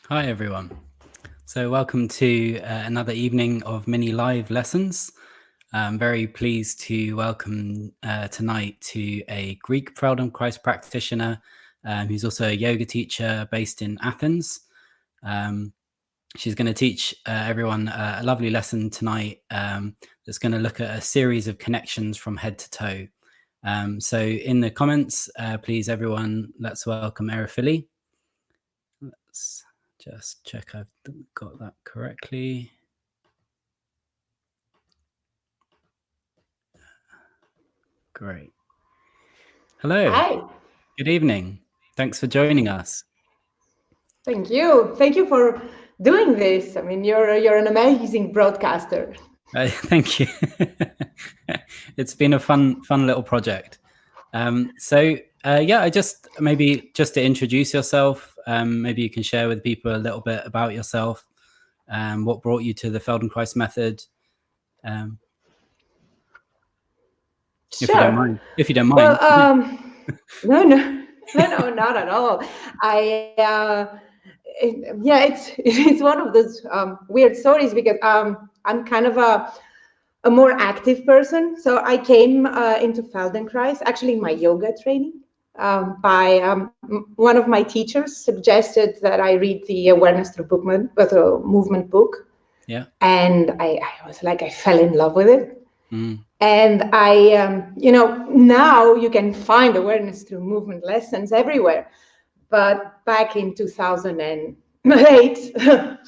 Hi everyone. So welcome to another evening of mini live lessons. I'm very pleased to welcome tonight to a Greek Feldenkrais practitioner who's also a yoga teacher based in Athens. She's going to teach everyone a lovely lesson tonight that's going to look at a series of connections from head to toe. So in the comments, please everyone, let's welcome Erifily. Let's just check I've got that correctly. Great. Hello. Hi. Good evening. Thanks for joining us. Thank you. Thank you for doing this. I mean, you're an amazing broadcaster. Thank you. It's been a fun little project. I just maybe just to introduce yourself, maybe you can share with people a little bit about yourself, what brought you to the Feldenkrais method, um, if you don't Sure. mind. If you don't mind. Well, no, no, no, not at all. I, yeah, it's it's one of those weird stories because I'm kind of a more active person. So I came into Feldenkrais, actually my yoga training, by one of my teachers suggested that I read the Awareness Through Movement book. Yeah. And I was like, I fell in love with it. Mm. And I, now you can find awareness through movement lessons everywhere. But back in 2008, there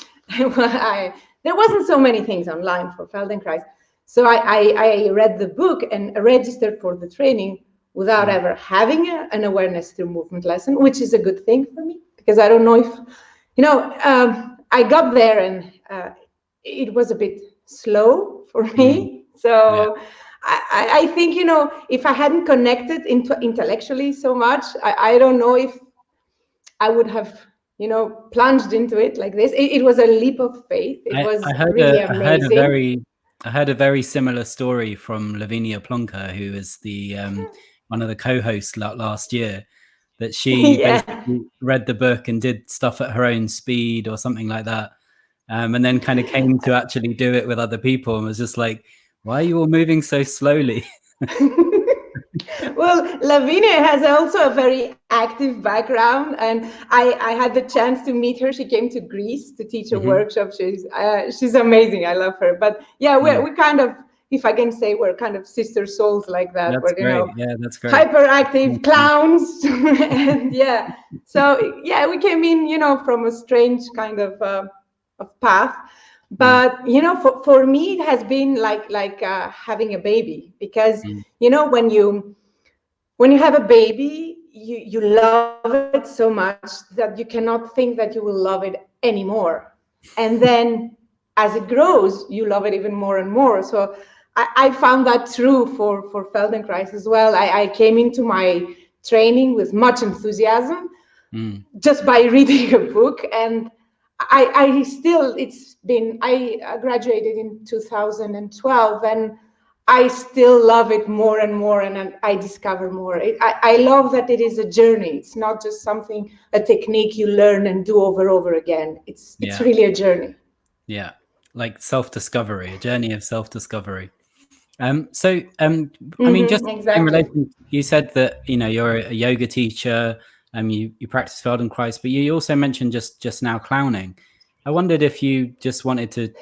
wasn't so many things online for Feldenkrais. So I read the book and registered for the training without ever having an awareness through movement lesson, which is a good thing for me because I don't know if, I got there and it was a bit slow for me. Yeah. So I think, if I hadn't connected intellectually so much, I don't know if I would have, plunged into it like this. It was a leap of faith. It was really amazing. I heard a very similar story from Lavinia Plonker, who is the one of the co-hosts last year, that she Yeah. basically read the book and did stuff at her own speed or something like that, and then kind of came to actually do it with other people and was just like, "Why are you all moving so slowly?" Well, Lavinia has also a very active background, and I had the chance to meet her. She came to Greece to teach a Hmm. workshop. She's amazing. I love her. But yeah, Mm. we kind of, if I can say, we're kind of sister souls like that. That's We're great. Yeah, that's great. hyperactive clowns, and yeah. So yeah, we came in, from a strange kind of path. Mm. But for me, it has been like having a baby because Mm. when you have a baby, you love it so much that you cannot think that you will love it anymore. And then as it grows, you love it even more and more. So I found that true for Feldenkrais as well. I came into my training with much enthusiasm Mm. just by reading a book. And I graduated in 2012, and I still love it more and more, and I discover more. I love that it is a journey. It's not just a technique you learn and do over again. It's Yeah. really a journey. Yeah, like self-discovery, a journey of self-discovery. I mean, just in Exactly. relation, you said that you're a yoga teacher, you practice Feldenkrais, but you also mentioned just now clowning. I wondered if you just wanted to,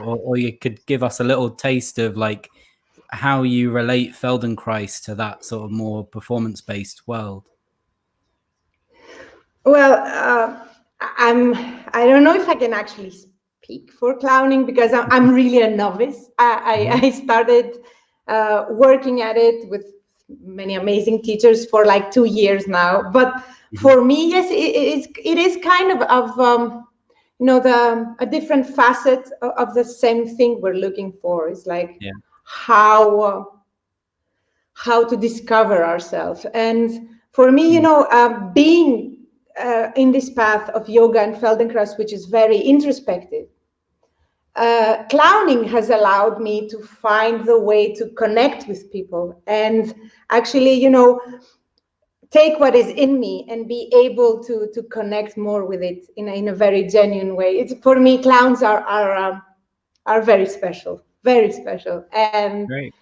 or you could give us a little taste of like how you relate Feldenkrais to that sort of more performance-based world. Well, I don't know if I can actually speak for clowning because I'm really a novice. Mhm. I started working at it with many amazing teachers for like 2 years now. But Mhm. for me, yes, it is kind of a different facet of the same thing we're looking for. It's like Yeah. how uh, how to discover ourselves. And for me, Mm. being in this path of yoga and Feldenkrais, which is very introspective, clowning has allowed me to find the way to connect with people. And actually, take what is in me and be able to connect more with it in a very genuine way. It's, for me, clowns are very special, very special. And Great.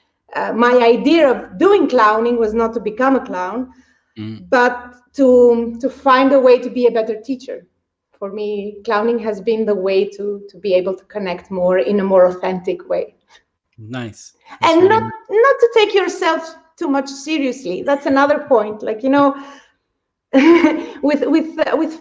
my idea of doing clowning was not to become a clown, Mm, but to find a way to be a better teacher. For me, clowning has been the way to be able to connect more in a more authentic way. nice. That's And really not to take yourself too much seriously. That's another point. Like, with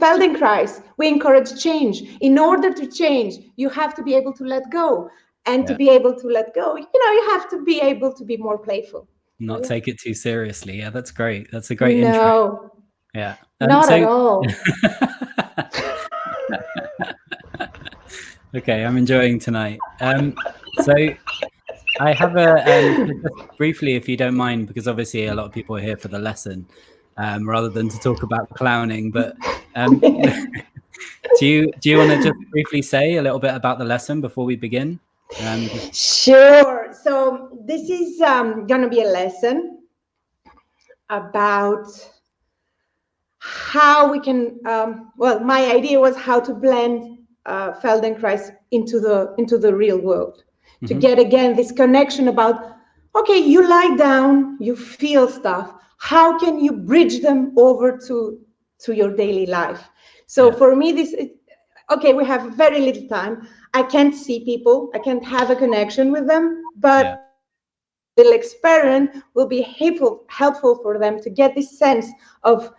Feldenkrais, we encourage change. In order to change, you have to be able to let go. And to yeah. be able to let go, you have to be able to be more playful. So, Not yeah. take it too seriously. Yeah, that's great. That's a great intro. No, Yeah. not at So all. okay, I'm enjoying tonight. So I have a so just briefly, if you don't mind, because obviously a lot of people are here for the lesson, rather than to talk about clowning. But um, do you want to just briefly say a little bit about the lesson before we begin? Sure. So this is going to be a lesson about how we can. Well, my idea was how to blend Feldenkrais into the real world, to Mm-hmm. get again this connection about. Okay, you lie down, you feel stuff. How can you bridge them over to your daily life? So Yeah. for me, okay, we have very little time. I can't see people. I can't have a connection with them, Yeah. but little experiment will be helpful for them to get this sense of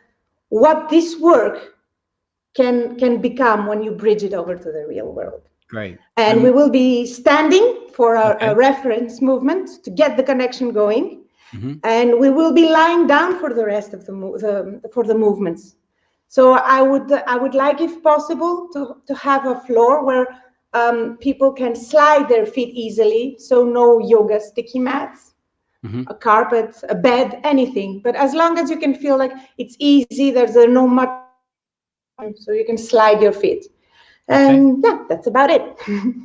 what this work can become when you bridge it over to the real world. Great. And we will be standing for a Okay. reference movement to get the connection going. Mm-hmm. And we will be lying down for the rest of for the movements. So I would like, if possible, to have a floor where people can slide their feet easily. So no yoga sticky mats, Mm-hmm. a carpet, a bed, anything. But as long as you can feel like it's easy, there's no much, so you can slide your feet. Okay. And yeah, that's about it.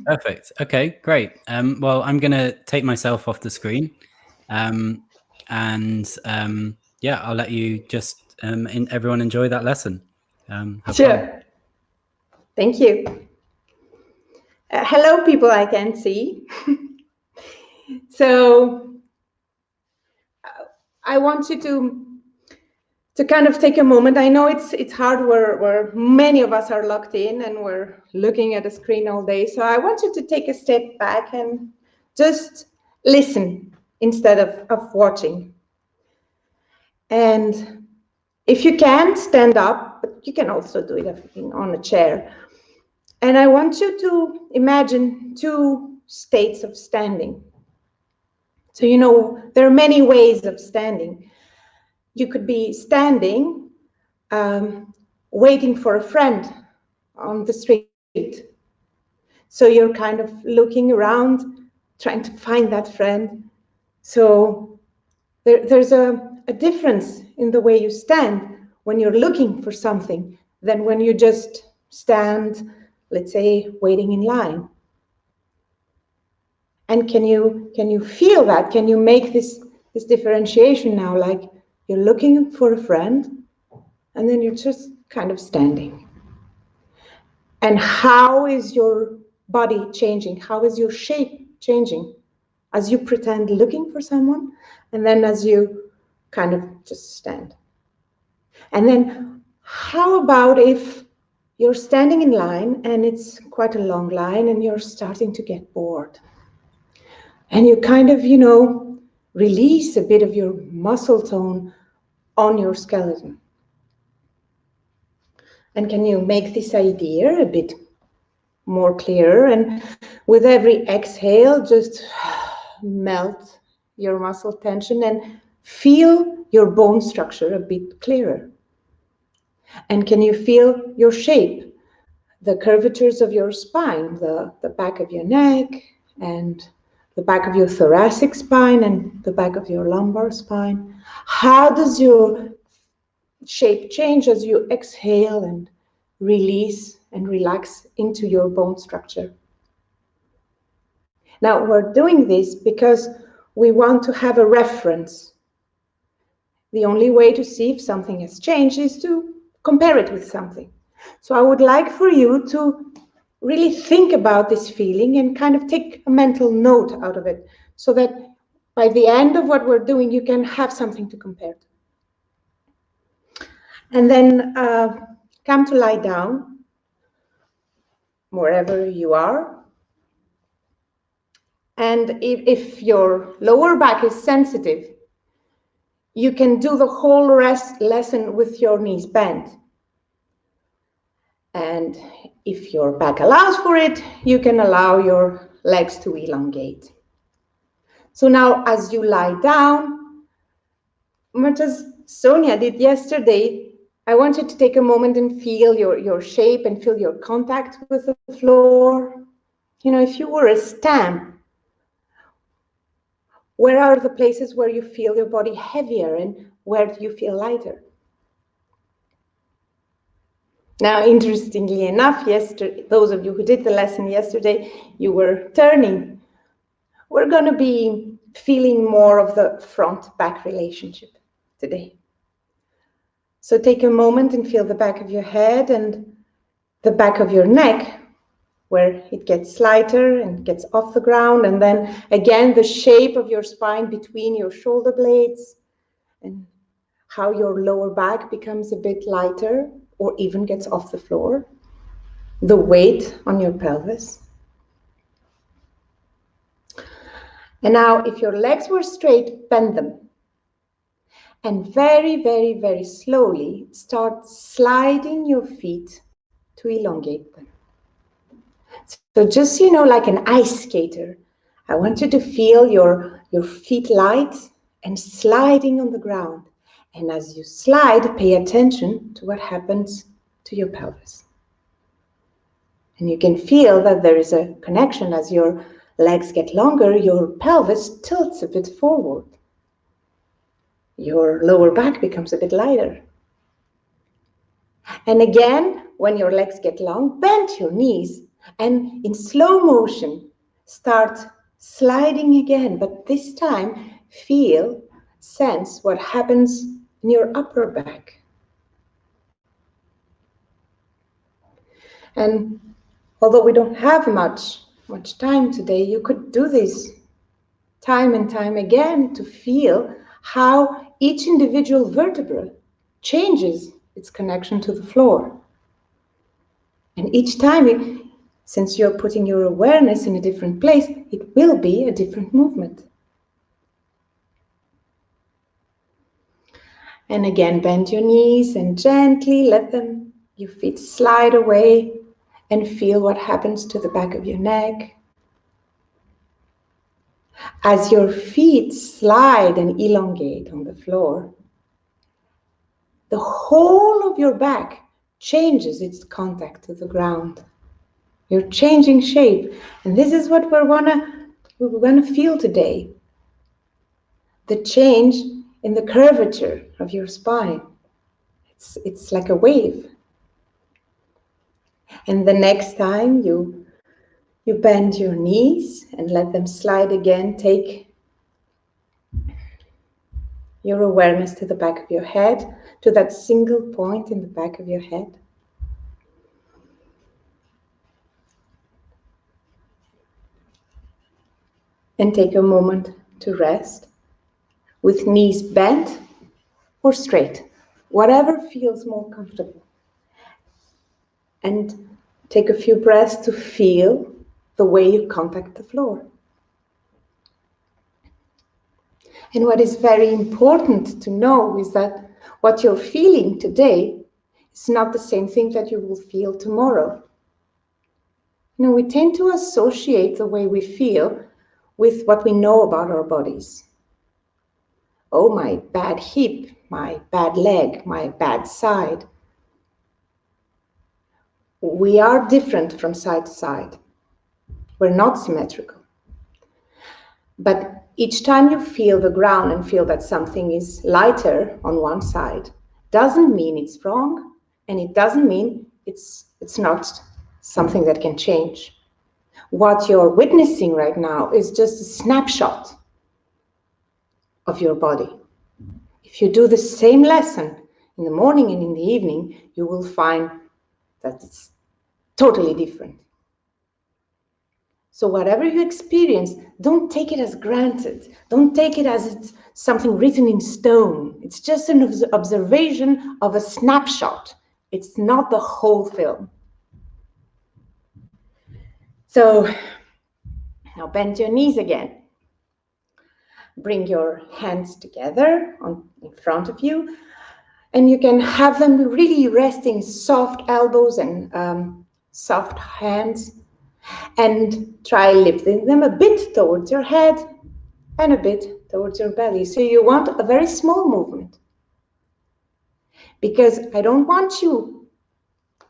Perfect. Okay, great. Well, I'm going to take myself off the screen. Um, and yeah, I'll let you just everyone enjoy that lesson. Have fun. Sure. Thank you. Hello, people I can see. So I want you to kind of take a moment. I know it's hard where many of us are locked in and we're looking at a screen all day. So I want you to take a step back and just listen instead of watching. And if you can, stand up, but you can also do it on a chair. And I want you to imagine two states of standing. So, there are many ways of standing. You could be standing, waiting for a friend on the street. So you're kind of looking around, trying to find that friend. So there's a difference in the way you stand when you're looking for something than when you just stand, let's say, waiting in line. And can you feel that? Can you make this differentiation now? Like you're looking for a friend, and then you're just kind of standing. And how is your body changing? How is your shape changing as you pretend looking for someone, and then as you kind of just stand? And then how about if you're standing in line and it's quite a long line and you're starting to get bored? And you kind of, release a bit of your muscle tone on your skeleton. And can you make this idea a bit more clear? And with every exhale, just melt your muscle tension and feel your bone structure a bit clearer. And can you feel your shape, the curvatures of your spine, the back of your neck, and the back of your thoracic spine, and the back of your lumbar spine? How does your shape change as you exhale and release and relax into your bone structure? Now, we're doing this because we want to have a reference. The only way to see if something has changed is to compare it with something. So I would like for you to really think about this feeling and kind of take a mental note out of it, so that by the end of what we're doing, you can have something to compare to. And then come to lie down wherever you are. And if your lower back is sensitive, you can do the whole lesson with your knees bent. And if your back allows for it, you can allow your legs to elongate. So now as you lie down, much as Sonia did yesterday, I want you to take a moment and feel your shape and feel your contact with the floor. You know, if you were a stamp, where are the places where you feel your body heavier and where do you feel lighter? Now, interestingly enough, yesterday, those of you who did the lesson yesterday, you were turning. We're going to be feeling more of the front-back relationship today. So take a moment and feel the back of your head and the back of your neck, where it gets lighter and gets off the ground, and then again the shape of your spine between your shoulder blades, and how your lower back becomes a bit lighter or even gets off the floor, the weight on your pelvis. And now if your legs were straight, bend them. And very, very, very slowly start sliding your feet to elongate them. So just, you know, like an ice skater, I want you to feel your feet light and sliding on the ground. And as you slide, pay attention to what happens to your pelvis. And you can feel that there is a connection. As your legs get longer, your pelvis tilts a bit forward. Your lower back becomes a bit lighter. And again, when your legs get long, bend your knees and in slow motion, start sliding again. But this time, sense what happens in your upper back. And although we don't have much time today, you could do this time and time again to feel how each individual vertebra changes its connection to the floor. And each time, since you're putting your awareness in a different place, it will be a different movement. And again, bend your knees and gently let your feet slide away and feel what happens to the back of your neck. As your feet slide and elongate on the floor, the whole of your back changes its contact to the ground. You're changing shape. And this is what we're gonna feel today. The change in the curvature of your spine. It's like a wave. And the next time you bend your knees and let them slide again, take your awareness to the back of your head, to that single point in the back of your head. And take a moment to rest with knees bent or straight, whatever feels more comfortable. And take a few breaths to feel the way you contact the floor. And what is very important to know is that what you're feeling today is not the same thing that you will feel tomorrow. You know, we tend to associate the way we feel with what we know about our bodies. Oh, my bad hip, my bad leg, my bad side. We are different from side to side. We're not symmetrical. But each time you feel the ground and feel that something is lighter on one side, doesn't mean it's wrong, and it doesn't mean it's not something that can change. What you're witnessing right now is just a snapshot of your body. If you do the same lesson in the morning and in the evening, you will find that it's totally different. So whatever you experience, don't take it as granted. Don't take it as it's something written in stone. It's just an observation of a snapshot. It's not the whole film. So now bend your knees again. Bring your hands together in front of you, and you can have them really resting, soft elbows and soft hands, and try lifting them a bit towards your head and a bit towards your belly. So you want a very small movement, because I don't want you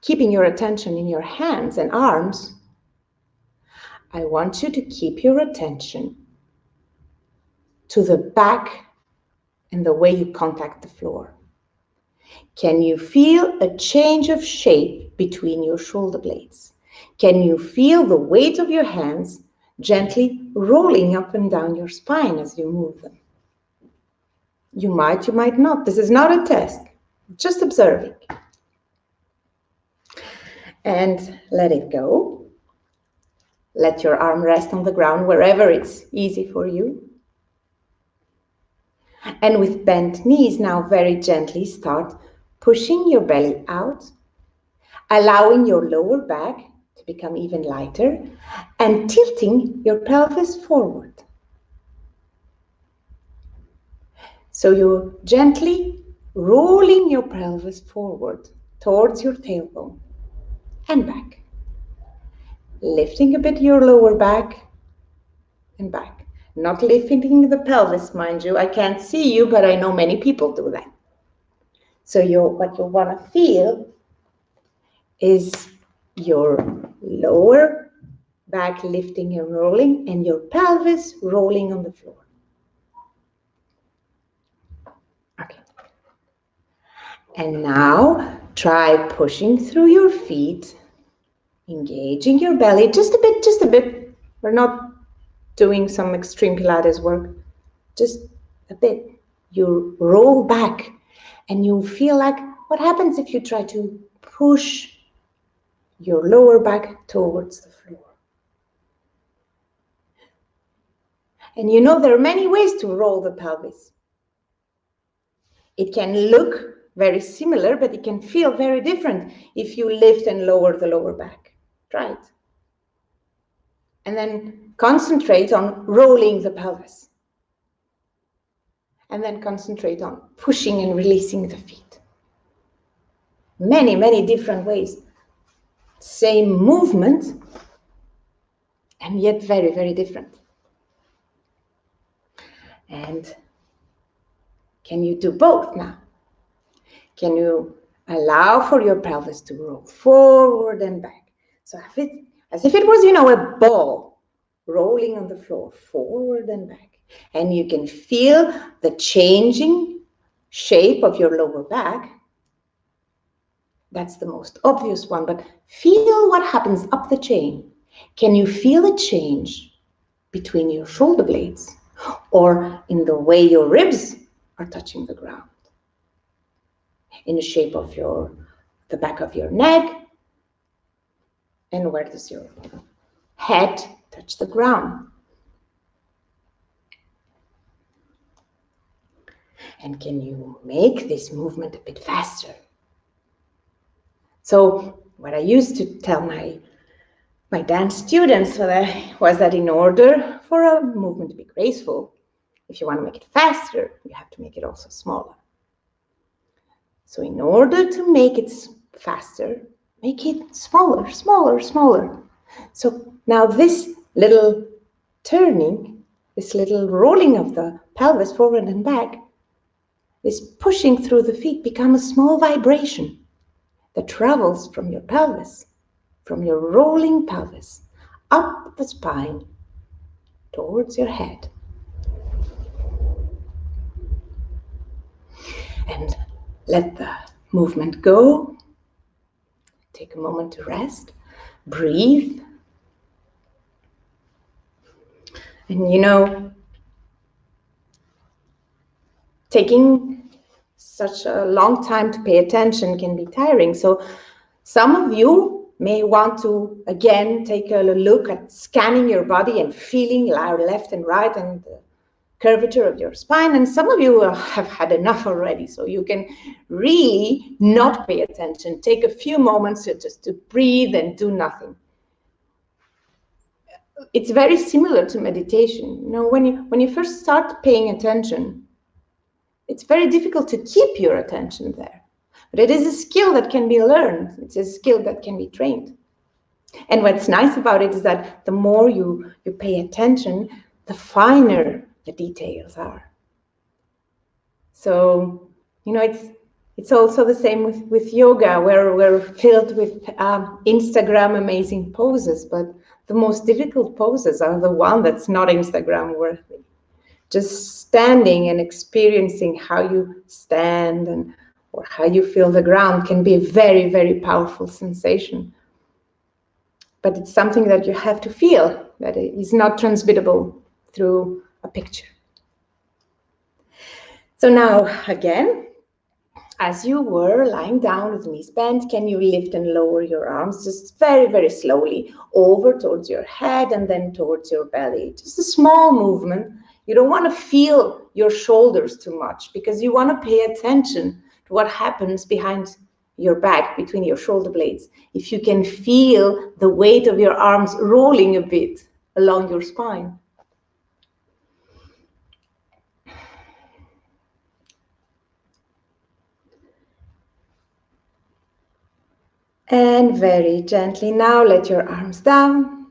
keeping your attention in your hands and arms. I want you to keep your attention to the back and the way you contact the floor. Can you feel a change of shape between your shoulder blades? Can you feel the weight of your hands gently rolling up and down your spine as you move them? You might not. This is not a test, just observing. And let it go. Let your arm rest on the ground wherever it's easy for you. And with bent knees, now very gently start pushing your belly out, allowing your lower back to become even lighter, and tilting your pelvis forward. So you're gently rolling your pelvis forward towards your tailbone and back. Lifting a bit your lower back and back. Not lifting the pelvis, mind you. I can't see you, but I know many people do that. So what you want to feel is your lower back lifting and rolling, and your pelvis rolling on the floor. Okay. And now try pushing through your feet, engaging your belly just a bit. We're not doing some extreme Pilates work, just a bit. You roll back and you feel like, what happens if you try to push your lower back towards the floor? And you know there are many ways to roll the pelvis. It can look very similar, but it can feel very different if you lift and lower the lower back. Try it. And then concentrate on rolling the pelvis. And then concentrate on pushing and releasing the feet. Many, many different ways. Same movement, and yet very, very different. And can you do both now? Can you allow for your pelvis to roll forward and back? So as if it was, a ball rolling on the floor, forward and back. And you can feel the changing shape of your lower back. That's the most obvious one, but feel what happens up the chain. Can you feel a change between your shoulder blades or in the way your ribs are touching the ground? In the shape of the back of your neck, and where does your head touch the ground? And can you make this movement a bit faster? So what I used to tell my dance students was that in order for a movement to be graceful, if you want to make it faster, you have to make it also smaller. So in order to make it faster, make it smaller, smaller, smaller. So now this little turning, this little rolling of the pelvis forward and back, this pushing through the feet becomes a small vibration that travels from your pelvis, from your rolling pelvis, up the spine, towards your head. And let the movement go. Take a moment to rest. Breathe. And taking such a long time to pay attention can be tiring. So some of you may want to, again, take a look at scanning your body and feeling left and right and the curvature of your spine. And some of you have had enough already, so you can really not pay attention. Take a few moments just to breathe and do nothing. It's very similar to meditation. You know, when you first start paying attention, it's very difficult to keep your attention there. But it is a skill that can be learned. It's a skill that can be trained. And what's nice about it is that the more you pay attention, the finer the details are. So, you know, it's also the same with yoga, where we're filled with Instagram amazing poses, but the most difficult poses are the one that's not Instagram worthy. Just standing and experiencing how you stand or how you feel the ground can be a very, very powerful sensation. But it's something that you have to feel, that it is not transmittable through a picture. So now, again, as you were lying down with knees bent, can you lift and lower your arms just very, very slowly over towards your head and then towards your belly? Just a small movement. You don't want to feel your shoulders too much because you want to pay attention to what happens behind your back, between your shoulder blades. If you can feel the weight of your arms rolling a bit along your spine. And very gently now let your arms down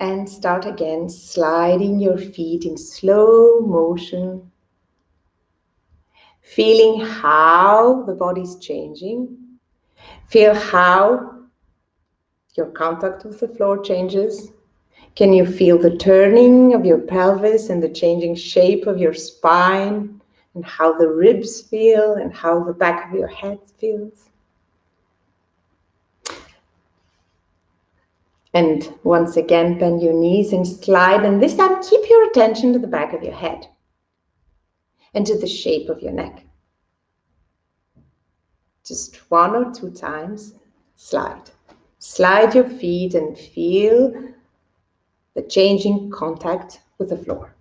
and start again sliding your feet in slow motion, feeling how the body's changing. Feel how your contact with the floor changes. Can you feel the turning of your pelvis and the changing shape of your spine and how the ribs feel and how the back of your head feels? And once again, bend your knees and slide, and this time keep your attention to the back of your head and to the shape of your neck. Just 1 or 2 times, slide. Slide your feet and feel the changing contact with the floor.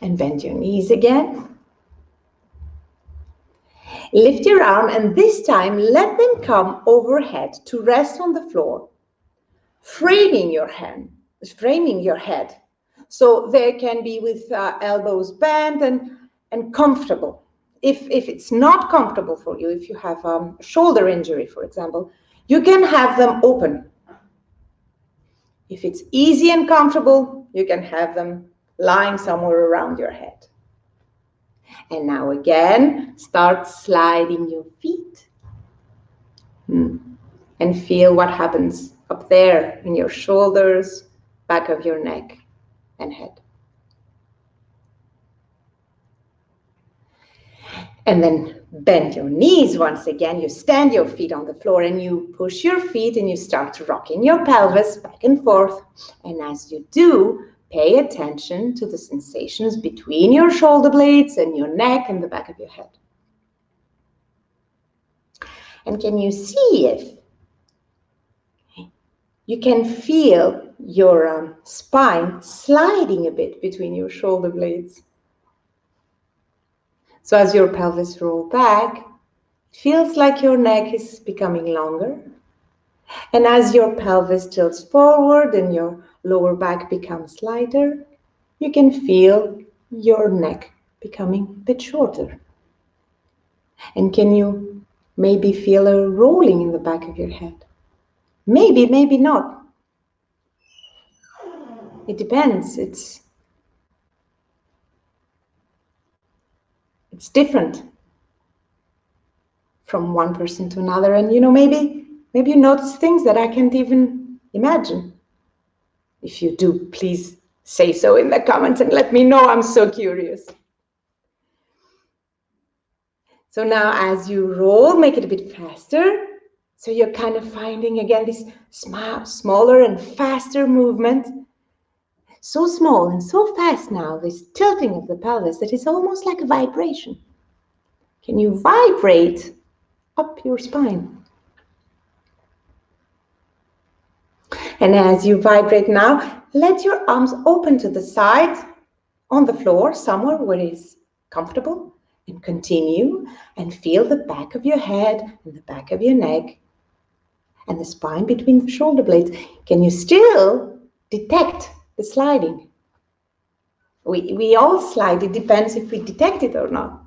And bend your knees again. Lift your arm, and this time let them come overhead to rest on the floor, framing your head. So they can be with elbows bent and comfortable. If it's not comfortable for you, if you have a shoulder injury, for example, you can have them open. If it's easy and comfortable, you can have them lying somewhere around your head. And now again, start sliding your feet. And feel what happens up there in your shoulders, back of your neck, and head. And then bend your knees once again. You stand your feet on the floor and you push your feet and you start rocking your pelvis back and forth. And as you do, pay attention to the sensations between your shoulder blades and your neck and the back of your head. And can you see if you can feel your spine sliding a bit between your shoulder blades? So as your pelvis rolls back, it feels like your neck is becoming longer. And as your pelvis tilts forward and your lower back becomes lighter, you can feel your neck becoming a bit shorter. And can you maybe feel a rolling in the back of your head? Maybe, maybe not. It depends. It's different from one person to another. And maybe you notice things that I can't even imagine. If you do, please say so in the comments and let me know. I'm so curious. So now as you roll, make it a bit faster. So you're kind of finding again this smaller and faster movement. so small and so fast now, this tilting of the pelvis, that it's almost like a vibration. Can you vibrate up your spine? And as you vibrate now, let your arms open to the side on the floor, somewhere where it's comfortable, and continue and feel the back of your head and the back of your neck and the spine between the shoulder blades. Can you still detect the sliding? We all slide. It depends if we detect it or not.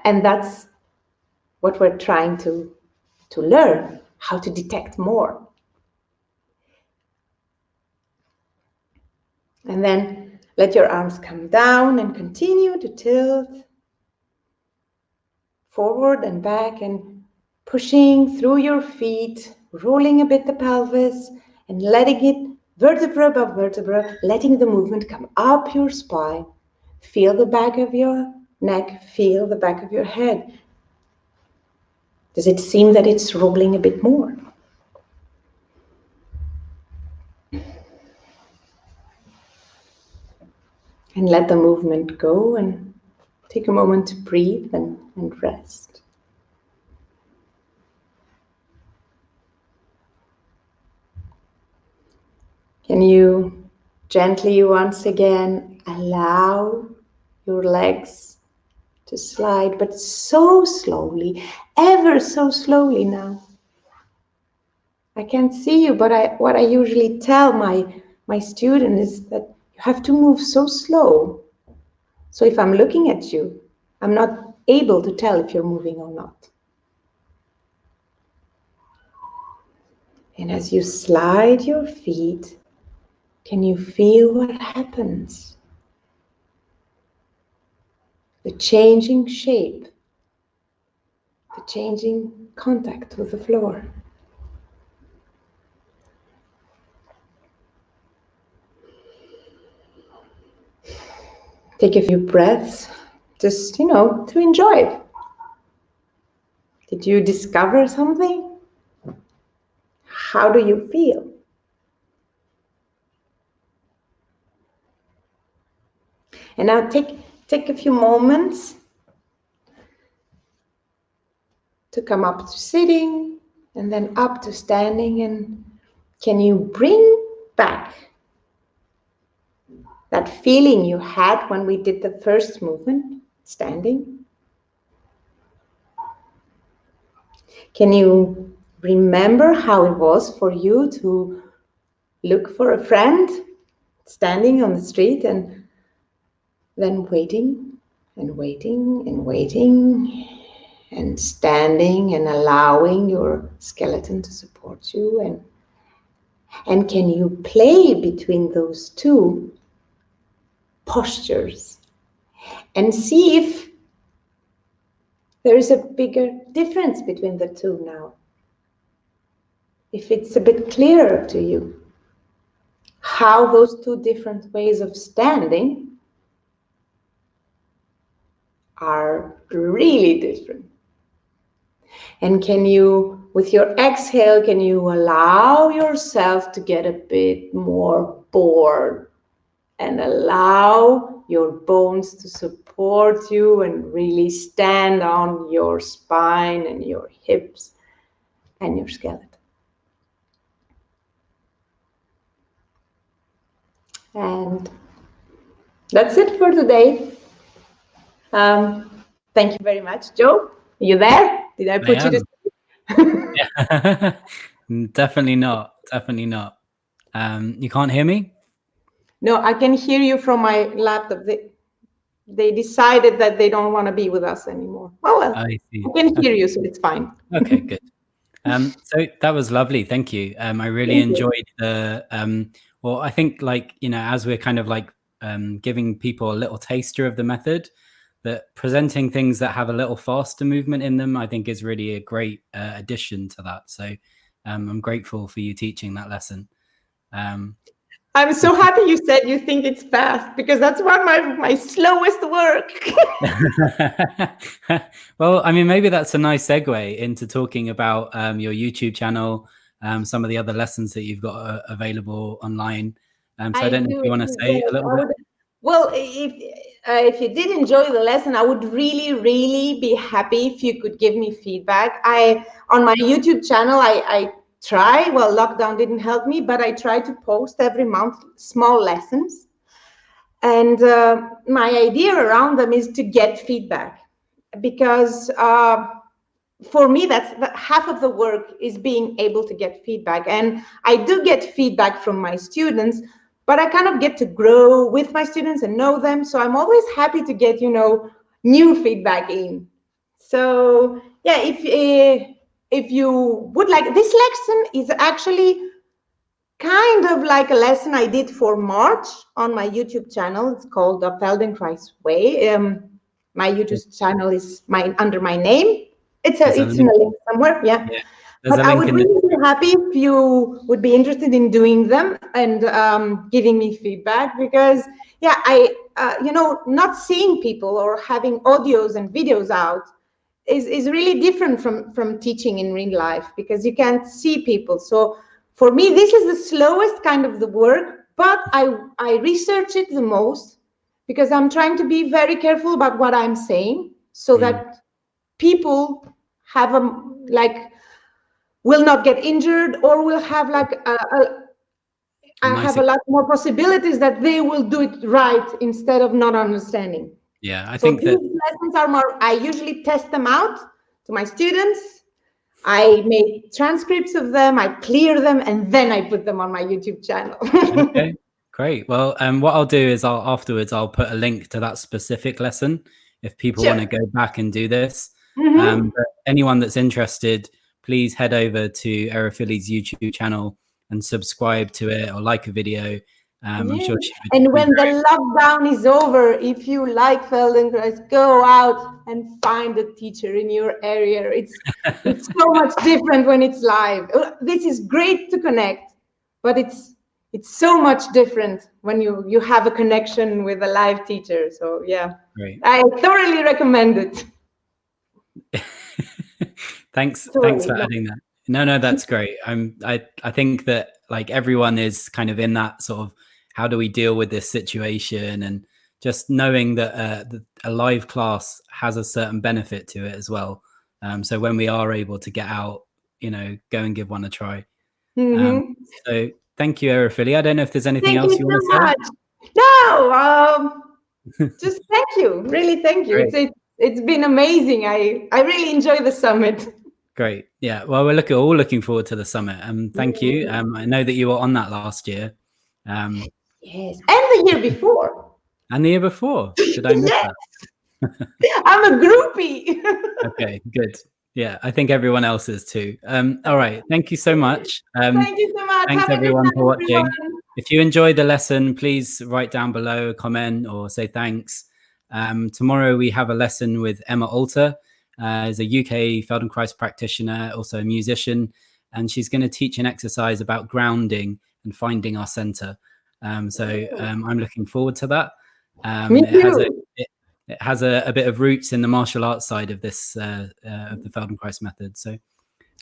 And that's what we're trying to learn, how to detect more. And then let your arms come down and continue to tilt forward and back and pushing through your feet, rolling a bit the pelvis and letting it vertebra above vertebra, letting the movement come up your spine. Feel the back of your neck, feel the back of your head. Does it seem that it's rolling a bit more? And let the movement go and take a moment to breathe and rest. Can you gently once again allow your legs to slide, but so slowly, ever so slowly now. I can't see you, but what I usually tell my student is that you have to move so slow. So if I'm looking at you, I'm not able to tell if you're moving or not. And as you slide your feet, can you feel what happens? The changing shape, the changing contact with the floor. Take a few breaths, just, to enjoy it. Did you discover something? How do you feel? And now take a few moments to come up to sitting and then up to standing. And can you bring back that feeling you had when we did the first movement, standing? Can you remember how it was for you to look for a friend standing on the street and then waiting and waiting and waiting and standing and allowing your skeleton to support you? And can you play between those two postures and see if there is a bigger difference between the two now? If it's a bit clearer to you how those two different ways of standing are really different. And can you, with your exhale, can you allow yourself to get a bit more bored and allow your bones to support you and really stand on your spine and your hips and your skeleton? And that's it for today. Thank you very much, Joe. Are you there? Did I put you to sleep? Yeah. Definitely not. Definitely not. You can't hear me? No, I can hear you from my laptop. They decided that they don't want to be with us anymore. Oh, well, I see. I can hear you, so it's fine. Okay, good. So that was lovely. Thank you. I really enjoyed the, well, I think as we're kind of giving people a little taster of the method, that presenting things that have a little faster movement in them, I think is really a great addition to that. So I'm grateful for you teaching that lesson. I'm so happy you said you think it's fast, because that's one of my slowest work. Well, I mean, maybe that's a nice segue into talking about your YouTube channel, some of the other lessons that you've got available online. So I I don't know if do you want to say a exactly. little I bit. would, well, if you did enjoy the lesson, I would really, really be happy if you could give me feedback. I On my YouTube channel, I try. Well, lockdown didn't help me, but I try to post every month small lessons, and my idea around them is to get feedback because. For me, half of the work is being able to get feedback, and I do get feedback from my students, but I kind of get to grow with my students and know them, so I'm always happy to get new feedback in. So yeah, if you would like, this lesson is actually kind of like a lesson I did for March on my YouTube channel. It's called the Feldenkrais Way. My YouTube channel is under my name. There's a It's in link. a link somewhere, yeah. Yeah, there's But a I link would in the really be description. happy if you would be interested in doing them and giving me feedback, because yeah, not seeing people or having audios and videos out is really different from teaching in real life, because you can't see people. So for me, this is the slowest kind of the work, but I research it the most because I'm trying to be very careful about what I'm saying, so Mm, that people have like will not get injured, or will have like a I nice. have a lot more possibilities that they will do it right instead of not understanding. Yeah, I So think that. these lessons are more, I usually test them out to my students. I make transcripts of them, I clear them, and then I put them on my YouTube channel. Okay, great. Well, what I'll do is I'll put a link to that specific lesson if people want to Sure. go back and do this. Hmm. But anyone that's interested, please head over to Erifily's YouTube channel and subscribe to it or like a video. I'm Yeah. sure she would And be when very. the lockdown is over, if you like Feldenkrais, go out and find a teacher in your area. It's so much different when it's live. This is great to connect, but it's so much different when you have a connection with a live teacher. So yeah, Great. I thoroughly recommend it. Thanks Thoroughly. for No. adding that. No, that's great. I think that like everyone is kind of in that sort of how do we deal with this situation, and just knowing that a live class has a certain benefit to it as well. So when we are able to get out, go and give one a try. Um, Hmm. so thank you, Erifily. I don't know if there's anything Thank you else you want so to much. No, just thank you. Really, thank you. say. It's been amazing. I really enjoy the summit. Great. Yeah. Well, we're all looking forward to the summit. Thank you. I know that you were on that last year, um, Yes, and the year before. and the year before. Did I miss Yes, that? I'm a groupie. Okay. Good. Yeah. I think everyone else is too. All right. Thank you so much. Thank you so much. Thanks Have a good everyone for night, watching. everyone. If you enjoyed the lesson, please write down below a comment or say thanks. Tomorrow we have a lesson with Emma Alter, is a UK Feldenkrais practitioner, also a musician, and she's going to teach an exercise about grounding and finding our center. I'm looking forward to that. Me It has a too. it, it has a bit of roots in the martial arts side of this of the Feldenkrais method. So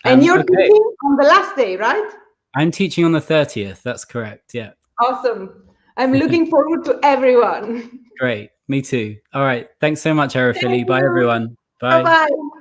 And you're okay. teaching on the last day, right? I'm teaching on the 30th. That's correct. Yeah. Awesome. I'm looking forward to everyone. Great. Me too. All right. Thanks so much, Thank Erifily. Bye, you. everyone. Bye Bye. bye.